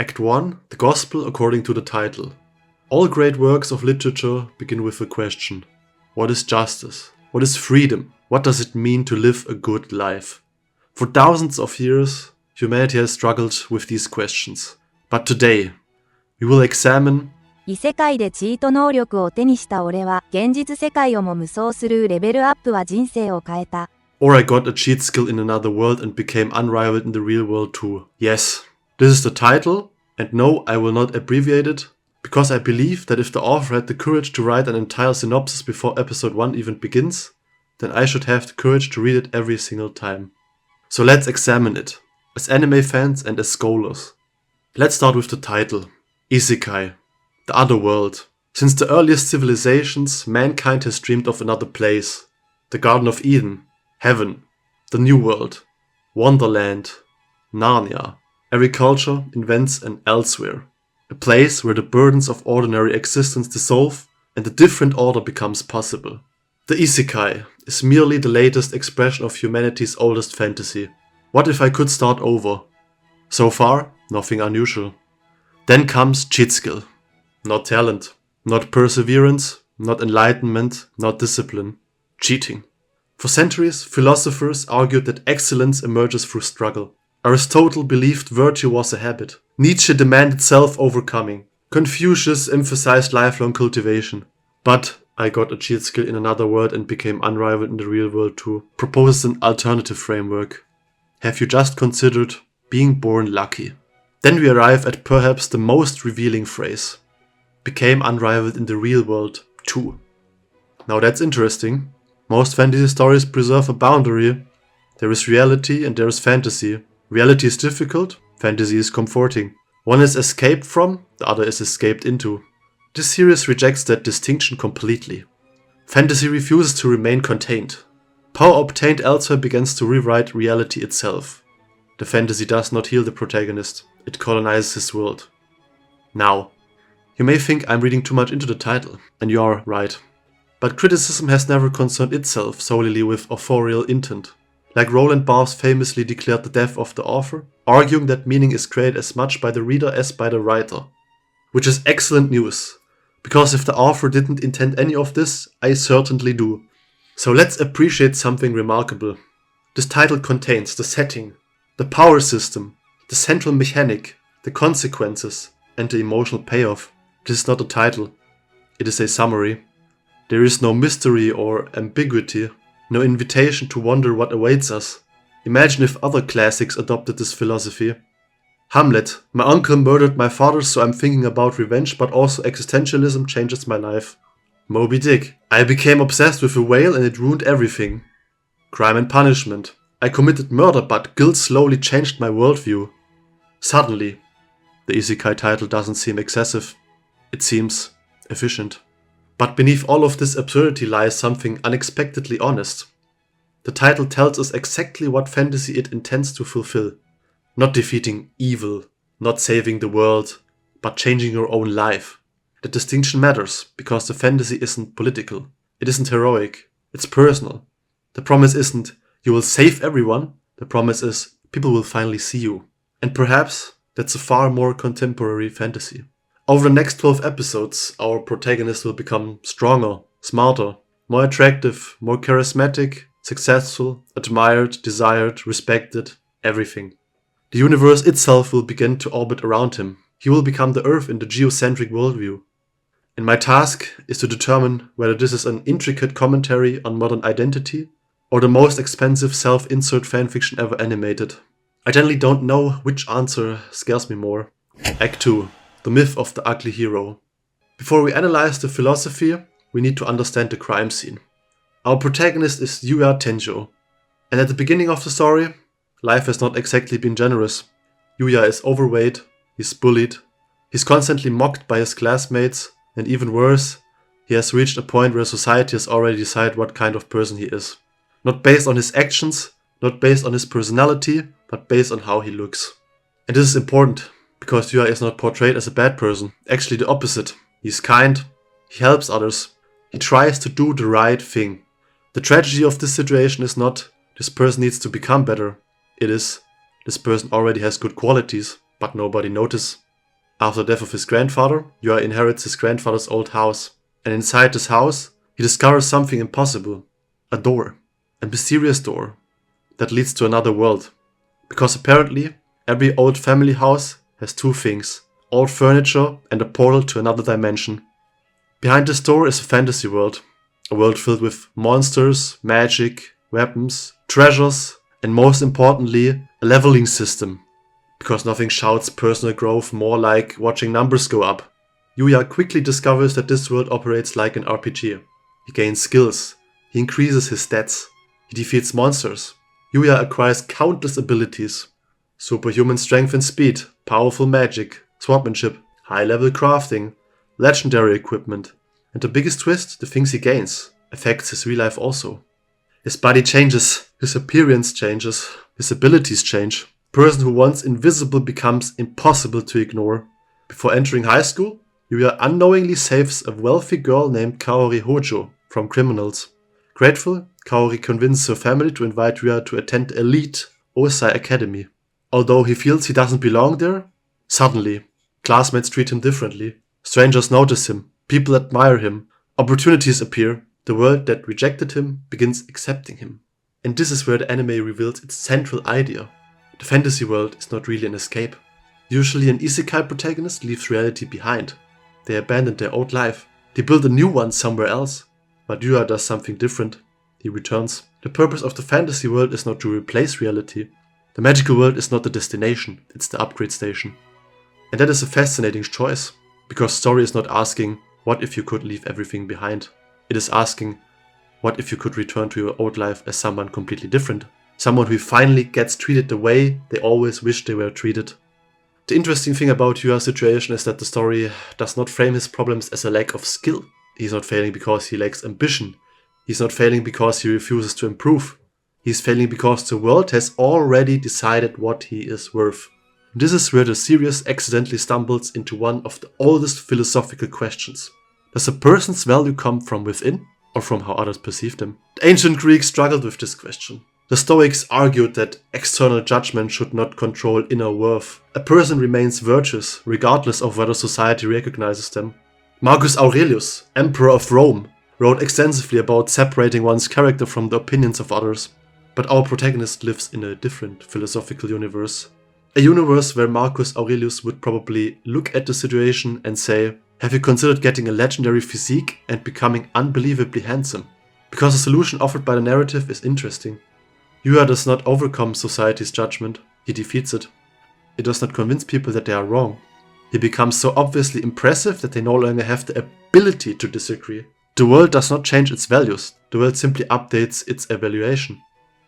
Act 1, The Gospel according to the title. All great works of literature begin with a question. What is justice? What is freedom? What does it mean to live a good life? For thousands of years, humanity has struggled with these questions. But today, we will examine 異世界でチート能力を手にした俺は現実世界をも無双するレベルアップは人生を変えた。 Or I got a cheat skill in another world and became unrivaled in the real world too. Yes, this is the title, and no, I will not abbreviate it, because I believe that if the author had the courage to write an entire synopsis before episode 1 even begins, then I should have the courage to read it every single time. So let's examine it, as anime fans and as scholars. Let's start with the title, Isekai, the other world. Since the earliest civilizations, mankind has dreamed of another place, the Garden of Eden, Heaven, the New World, Wonderland, Narnia. Every culture invents an elsewhere, a place where the burdens of ordinary existence dissolve and a different order becomes possible. The Isekai is merely the latest expression of humanity's oldest fantasy. What if I could start over? So far, nothing unusual. Then comes cheat skill. Not talent, not perseverance, not enlightenment, not discipline. Cheating. For centuries, philosophers argued that excellence emerges through struggle. Aristotle believed virtue was a habit. Nietzsche demanded self-overcoming. Confucius emphasized lifelong cultivation. But I got a cheat skill in another world and became unrivaled in the real world too. Proposes an alternative framework. Have you just considered being born lucky? Then we arrive at perhaps the most revealing phrase. Became unrivaled in the real world too. Now that's interesting. Most fantasy stories preserve a boundary. There is reality and there is fantasy. Reality is difficult, fantasy is comforting. One is escaped from, the other is escaped into. This series rejects that distinction completely. Fantasy refuses to remain contained. Power obtained elsewhere begins to rewrite reality itself. The fantasy does not heal the protagonist, it colonizes his world. Now, you may think I'm reading too much into the title, and you are right. But criticism has never concerned itself solely with authorial intent. Like Roland Barthes famously declared the death of the author, arguing that meaning is created as much by the reader as by the writer. Which is excellent news, because if the author didn't intend any of this, I certainly do. So let's appreciate something remarkable. This title contains the setting, the power system, the central mechanic, the consequences, and the emotional payoff. This is not a title, it is a summary. There is no mystery or ambiguity, no invitation to wonder what awaits us. Imagine if other classics adopted this philosophy. Hamlet, my uncle murdered my father, so I'm thinking about revenge, but also existentialism changes my life. Moby Dick, I became obsessed with a whale and it ruined everything. Crime and Punishment, I committed murder, but guilt slowly changed my worldview. Suddenly, the Isekai title doesn't seem excessive. It seems efficient. But beneath all of this absurdity lies something unexpectedly honest. The title tells us exactly what fantasy it intends to fulfill. Not defeating evil, not saving the world, but changing your own life. That distinction matters, because the fantasy isn't political. It isn't heroic. It's personal. The promise isn't, you will save everyone. The promise is, people will finally see you. And perhaps that's a far more contemporary fantasy. Over the next 12 episodes, our protagonist will become stronger, smarter, more attractive, more charismatic, successful, admired, desired, respected, everything. The universe itself will begin to orbit around him. He will become the Earth in the geocentric worldview. And my task is to determine whether this is an intricate commentary on modern identity or the most expensive self-insert fanfiction ever animated. I generally don't know which answer scares me more. Act 2. The myth of the ugly hero. Before we analyze the philosophy, we need to understand the crime scene. Our protagonist is Yuya Tenjo. And at the beginning of the story, life has not exactly been generous. Yuya is overweight, he's bullied, he's constantly mocked by his classmates, and even worse, he has reached a point where society has already decided what kind of person he is. Not based on his actions, not based on his personality, but based on how he looks. And this is important, because Yuya is not portrayed as a bad person. Actually the opposite. He's kind, he helps others, he tries to do the right thing. The tragedy of this situation is not, this person needs to become better. It is, this person already has good qualities, but nobody notices. After the death of his grandfather, Yuya inherits his grandfather's old house. And inside this house, he discovers something impossible. A door. A mysterious door. That leads to another world. Because apparently, every old family house has two things. Old furniture and a portal to another dimension. Behind this door is a fantasy world. A world filled with monsters, magic, weapons, treasures, and most importantly, a leveling system. Because nothing shouts personal growth more like watching numbers go up. Yuya quickly discovers that this world operates like an RPG. He gains skills. He increases his stats. He defeats monsters. Yuya acquires countless abilities. Superhuman strength and speed, powerful magic, swordsmanship, high-level crafting, legendary equipment. And the biggest twist, the things he gains, affects his real life also. His body changes, his appearance changes, his abilities change. A person who once invisible becomes impossible to ignore. Before entering high school, Yuya unknowingly saves a wealthy girl named Kaori Hojo from criminals. Grateful, Kaori convinces her family to invite Yuya to attend the elite Osai Academy. Although he feels he doesn't belong there, suddenly, classmates treat him differently. Strangers notice him, people admire him, opportunities appear, the world that rejected him begins accepting him. And this is where the anime reveals its central idea. The fantasy world is not really an escape. Usually an isekai protagonist leaves reality behind. They abandon their old life. They build a new one somewhere else. But Yuya does something different. He returns. The purpose of the fantasy world is not to replace reality. The magical world is not the destination, it's the upgrade station. And that is a fascinating choice. Because story is not asking, what if you could leave everything behind? It is asking, what if you could return to your old life as someone completely different? Someone who finally gets treated the way they always wished they were treated. The interesting thing about Yuya's situation is that the story does not frame his problems as a lack of skill. He's not failing because he lacks ambition. He's not failing because he refuses to improve. He's failing because the world has already decided what he is worth. This is where the series accidentally stumbles into one of the oldest philosophical questions. Does a person's value come from within or from how others perceive them? The ancient Greeks struggled with this question. The Stoics argued that external judgment should not control inner worth. A person remains virtuous regardless of whether society recognizes them. Marcus Aurelius, Emperor of Rome, wrote extensively about separating one's character from the opinions of others. But our protagonist lives in a different philosophical universe. A universe where Marcus Aurelius would probably look at the situation and say, have you considered getting a legendary physique and becoming unbelievably handsome? Because the solution offered by the narrative is interesting. Yuya does not overcome society's judgment, he defeats it. It does not convince people that they are wrong. He becomes so obviously impressive that they no longer have the ability to disagree. The world does not change its values, the world simply updates its evaluation.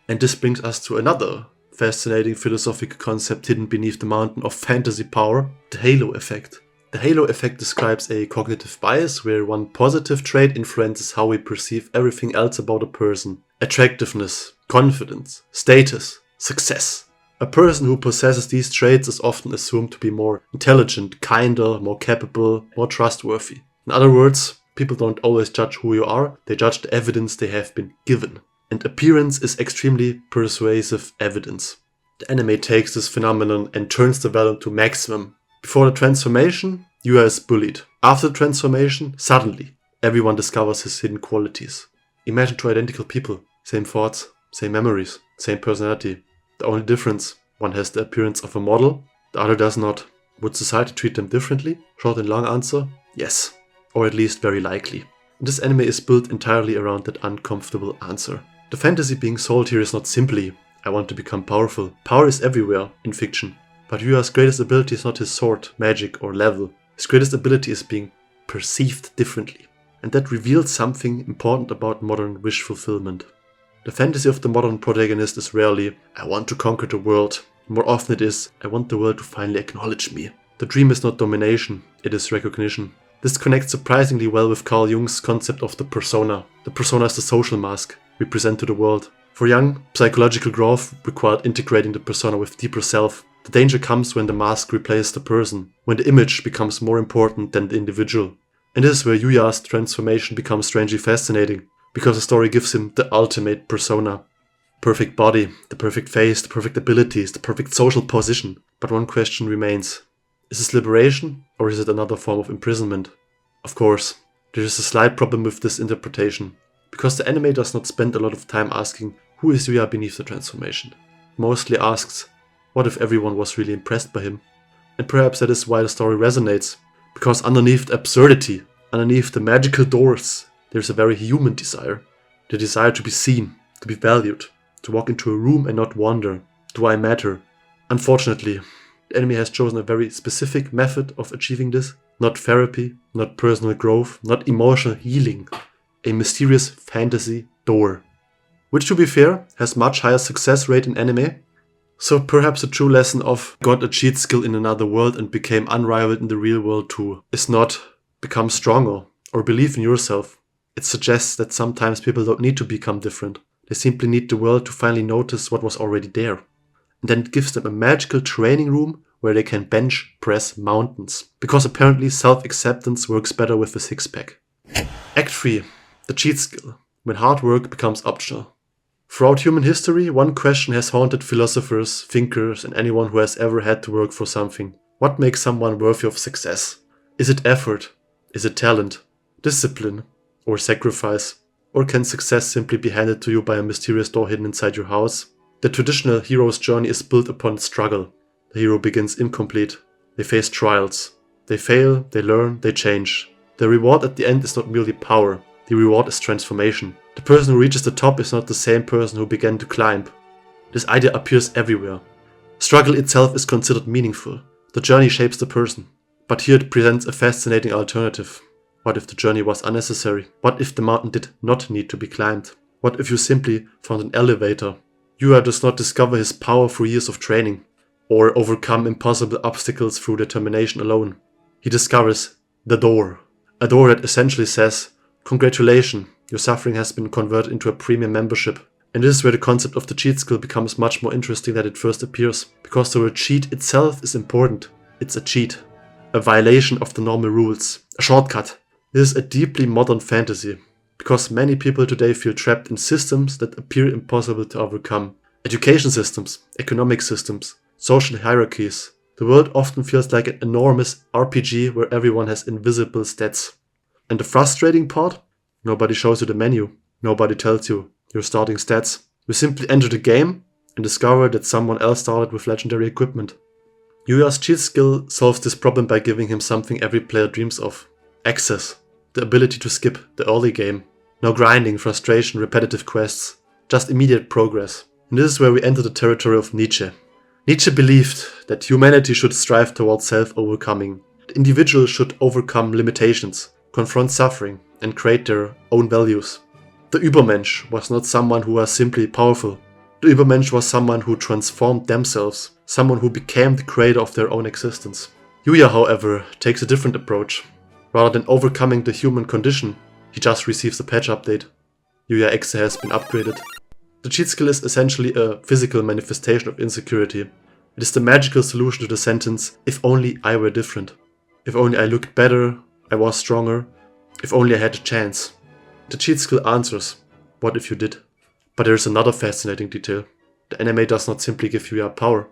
And this brings us to another fascinating philosophical concept hidden beneath the mountain of fantasy power, the halo effect. The halo effect describes a cognitive bias where one positive trait influences how we perceive everything else about a person. Attractiveness, confidence, status, success. A person who possesses these traits is often assumed to be more intelligent, kinder, more capable, more trustworthy. In other words, people don't always judge who you are, they judge the evidence they have been given. And appearance is extremely persuasive evidence. The anime takes this phenomenon and turns the value to maximum. Before the transformation, Yuya is bullied. After the transformation, suddenly, everyone discovers his hidden qualities. Imagine two identical people, same thoughts, same memories, same personality. The only difference, one has the appearance of a model, the other does not. Would society treat them differently? Short and long answer, yes. Or at least very likely. And this anime is built entirely around that uncomfortable answer. The fantasy being sold here is not simply, I want to become powerful. Power is everywhere in fiction. But Yuya's greatest ability is not his sword, magic or level. His greatest ability is being perceived differently. And that reveals something important about modern wish fulfillment. The fantasy of the modern protagonist is rarely, I want to conquer the world. More often it is, I want the world to finally acknowledge me. The dream is not domination, it is recognition. This connects surprisingly well with Carl Jung's concept of the persona. The persona is the social mask we present to the world. For Jung, psychological growth required integrating the persona with deeper self. The danger comes when the mask replaces the person, when the image becomes more important than the individual. And this is where Yuya's transformation becomes strangely fascinating, because the story gives him the ultimate persona. Perfect body, the perfect face, the perfect abilities, the perfect social position. But one question remains. Is this liberation, or is it another form of imprisonment? Of course, there is a slight problem with this interpretation, because the anime does not spend a lot of time asking who is Yuya beneath the transformation. It mostly asks, what if everyone was really impressed by him? And perhaps that is why the story resonates, because underneath the absurdity, underneath the magical doors, there is a very human desire. The desire to be seen, to be valued, to walk into a room and not wonder, do I matter? Unfortunately, the anime has chosen a very specific method of achieving this. Not therapy, not personal growth, not emotional healing. A mysterious fantasy door. Which, to be fair, has much higher success rate in anime. So perhaps a true lesson of got a cheat skill in another world and became unrivaled in the real world too is not become stronger or believe in yourself. It suggests that sometimes people don't need to become different. They simply need the world to finally notice what was already there. And then it gives them a magical training room where they can bench press mountains. Because apparently self-acceptance works better with a six-pack. Act 3. The cheat skill. When hard work becomes optional. Throughout human history, one question has haunted philosophers, thinkers, and anyone who has ever had to work for something. What makes someone worthy of success? Is it effort? Is it talent? Discipline? Or sacrifice? Or can success simply be handed to you by a mysterious door hidden inside your house? The traditional hero's journey is built upon struggle. The hero begins incomplete. They face trials. They fail, they learn, they change. The reward at the end is not merely power. The reward is transformation. The person who reaches the top is not the same person who began to climb. This idea appears everywhere. Struggle itself is considered meaningful. The journey shapes the person. But here it presents a fascinating alternative. What if the journey was unnecessary? What if the mountain did not need to be climbed? What if you simply found an elevator? Yuya does not discover his power through years of training, or overcome impossible obstacles through determination alone. He discovers the door. A door that essentially says, congratulations, your suffering has been converted into a premium membership. And this is where the concept of the cheat skill becomes much more interesting than it first appears, because the word cheat itself is important. It's a cheat. A violation of the normal rules. A shortcut. This is a deeply modern fantasy, because many people today feel trapped in systems that appear impossible to overcome. Education systems, economic systems, social hierarchies. The world often feels like an enormous RPG where everyone has invisible stats. And the frustrating part? Nobody shows you the menu. Nobody tells you your starting stats. You simply enter the game and discover that someone else started with legendary equipment. Yuya's cheat skill solves this problem by giving him something every player dreams of. Access. The ability to skip the early game. No grinding, frustration, repetitive quests. Just immediate progress. And this is where we enter the territory of Nietzsche. Nietzsche believed that humanity should strive towards self-overcoming. The individual should overcome limitations, confront suffering, and create their own values. The Übermensch was not someone who was simply powerful. The Übermensch was someone who transformed themselves, someone who became the creator of their own existence. Yuya, however, takes a different approach. Rather than overcoming the human condition, he just receives a patch update. Yuya Exe has been upgraded. The cheat skill is essentially a physical manifestation of insecurity. It is the magical solution to the sentence, if only I were different. If only I looked better, I was stronger. If only I had a chance. The cheat skill answers, what if you did? But there is another fascinating detail. The anime does not simply give Yuya power.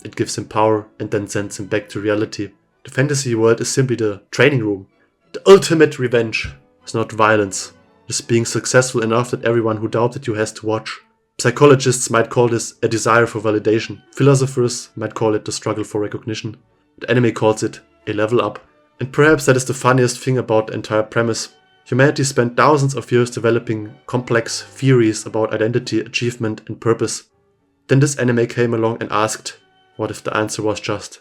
It gives him power and then sends him back to reality. The fantasy world is simply the training room. The ultimate revenge is not violence. It is being successful enough that everyone who doubted you has to watch. Psychologists might call this a desire for validation. Philosophers might call it the struggle for recognition. The anime calls it a level up. And perhaps that is the funniest thing about the entire premise. Humanity spent thousands of years developing complex theories about identity, achievement, and purpose. Then this anime came along and asked, what if the answer was just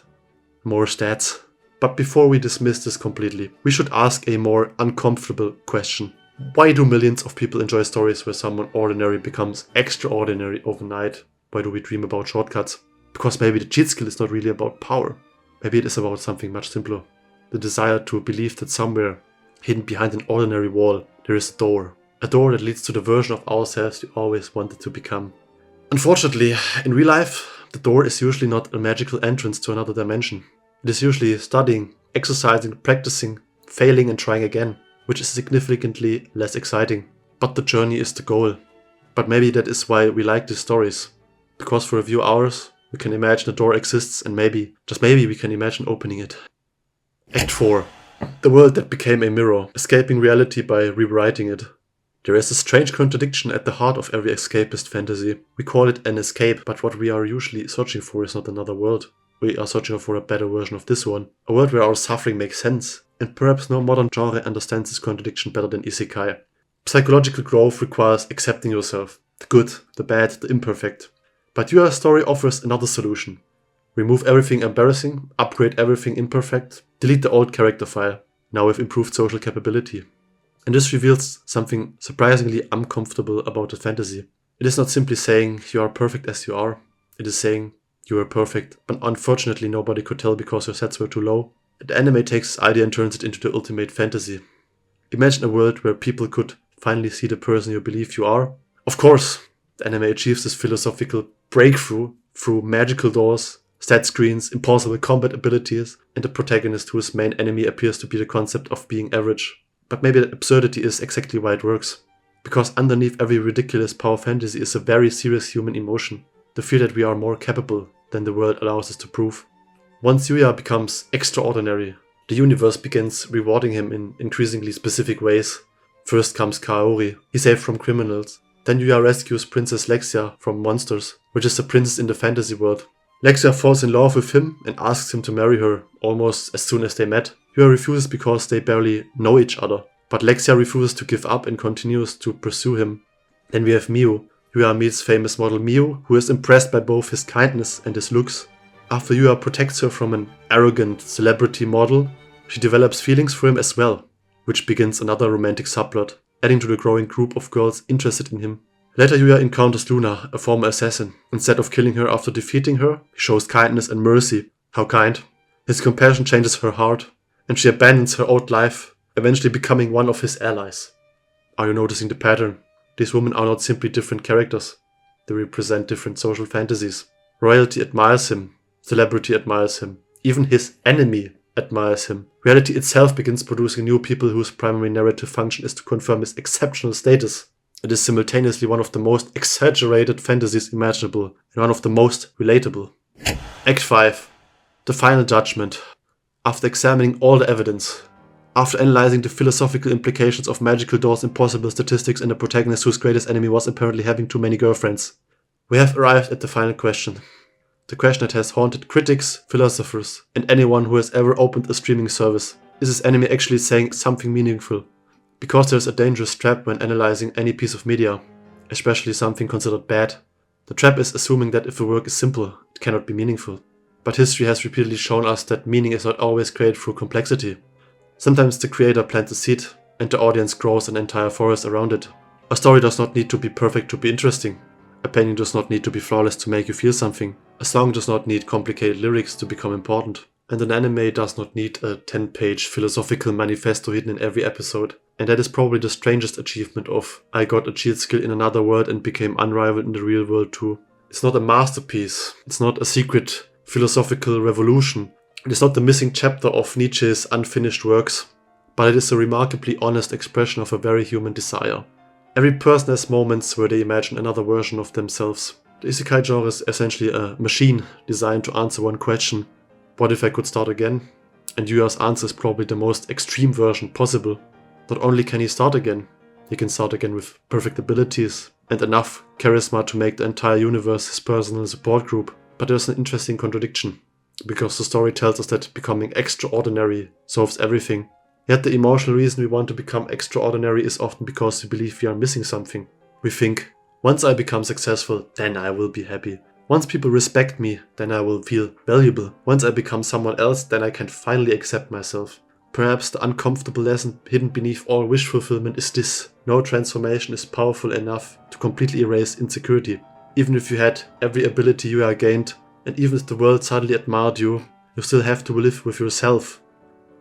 more stats? But before we dismiss this completely, we should ask a more uncomfortable question. Why do millions of people enjoy stories where someone ordinary becomes extraordinary overnight? Why do we dream about shortcuts? Because maybe the cheat skill is not really about power. Maybe it is about something much simpler. The desire to believe that somewhere, hidden behind an ordinary wall, there is a door. A door that leads to the version of ourselves we always wanted to become. Unfortunately, in real life, the door is usually not a magical entrance to another dimension. It is usually studying, exercising, practicing, failing and trying again, which is significantly less exciting. But the journey is the goal. But maybe that is why we like these stories. Because for a few hours, We can imagine a door exists and maybe, just maybe, we can imagine opening it. Act 4. The world that became a mirror, escaping reality by rewriting it. There is a strange contradiction at the heart of every escapist fantasy. We call it an escape, but what we are usually searching for is not another world. We are searching for a better version of this one. A world where our suffering makes sense. And perhaps no modern genre understands this contradiction better than Isekai. Psychological growth requires accepting yourself. The good, the bad, the imperfect. But your story offers another solution. Remove everything embarrassing, upgrade everything imperfect, delete the old character file, now with improved social capability. And this reveals something surprisingly uncomfortable about the fantasy. It is not simply saying you are perfect as you are. It is saying you are perfect, but unfortunately nobody could tell because your sets were too low. The anime takes this idea and turns it into the ultimate fantasy. Imagine a world where people could finally see the person you believe you are. Of course, the anime achieves this philosophical breakthrough through magical doors, stat screens, impossible combat abilities, and a protagonist whose main enemy appears to be the concept of being average. But maybe that absurdity is exactly why it works. Because underneath every ridiculous power fantasy is a very serious human emotion. The fear that we are more capable than the world allows us to prove. Once Yuya becomes extraordinary, the universe begins rewarding him in increasingly specific ways. First comes Kaori, he's saved from criminals. Then Yuya rescues Princess Lexia from monsters, which is the princess in the fantasy world. Lexia falls in love with him and asks him to marry her almost as soon as they met. Yuya refuses because they barely know each other. But Lexia refuses to give up and continues to pursue him. Then we have Miu. Yuya meets famous model Miu, who is impressed by both his kindness and his looks. After Yuya protects her from an arrogant celebrity model, she develops feelings for him as well, which begins another romantic subplot, adding to the growing group of girls interested in him. Later Yuya encounters Luna, a former assassin. Instead of killing her after defeating her, he shows kindness and mercy. How kind. His compassion changes her heart, and she abandons her old life, eventually becoming one of his allies. Are you noticing the pattern? These women are not simply different characters. They represent different social fantasies. Royalty admires him. Celebrity admires him. Even his enemy admires him. Reality itself begins producing new people whose primary narrative function is to confirm his exceptional status. It is simultaneously one of the most exaggerated fantasies imaginable and one of the most relatable. Act 5. The Final Judgement. After examining all the evidence, after analyzing the philosophical implications of magical doors, impossible statistics, and a protagonist whose greatest enemy was apparently having too many girlfriends, we have arrived at the final question. The question that has haunted critics, philosophers, and anyone who has ever opened a streaming service. Is this anime actually saying something meaningful? Because there's a dangerous trap when analyzing any piece of media, especially something considered bad. The trap is assuming that if a work is simple, it cannot be meaningful. But history has repeatedly shown us that meaning is not always created through complexity. Sometimes the creator plants a seed, and the audience grows an entire forest around it. A story does not need to be perfect to be interesting. A painting does not need to be flawless to make you feel something. A song does not need complicated lyrics to become important. And an anime does not need a 10-page philosophical manifesto hidden in every episode. And that is probably the strangest achievement of I got a cheat skill in another world and became unrivaled in the real world too. It's not a masterpiece. It's not a secret philosophical revolution. It is not the missing chapter of Nietzsche's unfinished works. But it is a remarkably honest expression of a very human desire. Every person has moments where they imagine another version of themselves. The Isekai genre is essentially a machine designed to answer one question. What if I could start again? And Yuya's answer is probably the most extreme version possible. Not only can he start again, he can start again with perfect abilities and enough charisma to make the entire universe his personal support group. But there's an interesting contradiction, because the story tells us that becoming extraordinary solves everything. Yet the emotional reason we want to become extraordinary is often because we believe we are missing something. We think, once I become successful, then I will be happy. Once people respect me, then I will feel valuable. Once I become someone else, then I can finally accept myself. Perhaps the uncomfortable lesson hidden beneath all wish fulfillment is this: no transformation is powerful enough to completely erase insecurity. Even if you had every ability you are gained, and even if the world suddenly admired you, you still have to live with yourself.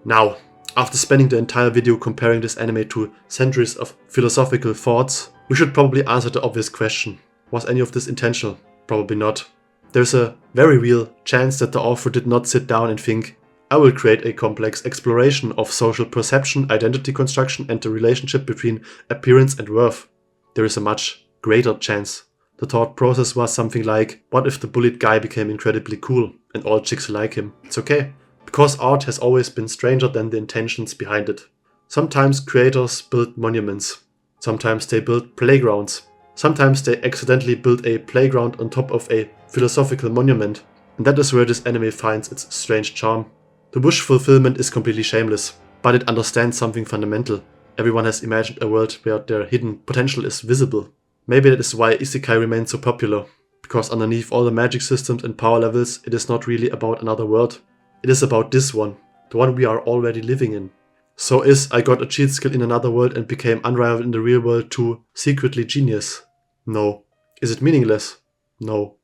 Now, after spending the entire video comparing this anime to centuries of philosophical thoughts, we should probably answer the obvious question. Was any of this intentional? Probably not. There's a very real chance that the author did not sit down and think, I will create a complex exploration of social perception, identity construction, and the relationship between appearance and worth. There is a much greater chance The thought process was something like, what if the bullied guy became incredibly cool and all chicks like him? It's okay. Because art has always been stranger than the intentions behind it. Sometimes creators build monuments. Sometimes they build playgrounds. Sometimes they accidentally build a playground on top of a philosophical monument. And that is where this anime finds its strange charm. The wish fulfillment is completely shameless, but it understands something fundamental. Everyone has imagined a world where their hidden potential is visible. Maybe that is why Isekai remains so popular, because underneath all the magic systems and power levels, it is not really about another world. It is about this one, the one we are already living in. So is I got a cheat skill in another world and became unrivaled in the real world too secretly genius? No. Is it meaningless? No.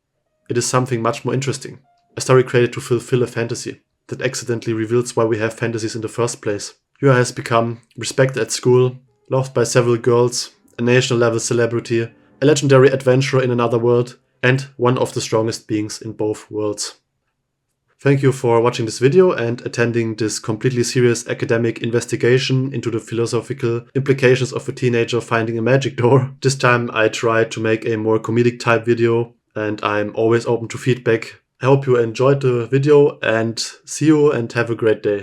It is something much more interesting. A story created to fulfill a fantasy that accidentally reveals why we have fantasies in the first place. Yua has become respected at school, loved by several girls, a national level celebrity, a legendary adventurer in another world, and one of the strongest beings in both worlds. Thank you for watching this video and attending this completely serious academic investigation into the philosophical implications of a teenager finding a magic door. This time I tried to make a more comedic type video and I'm always open to feedback. I hope you enjoyed the video and see you and have a great day.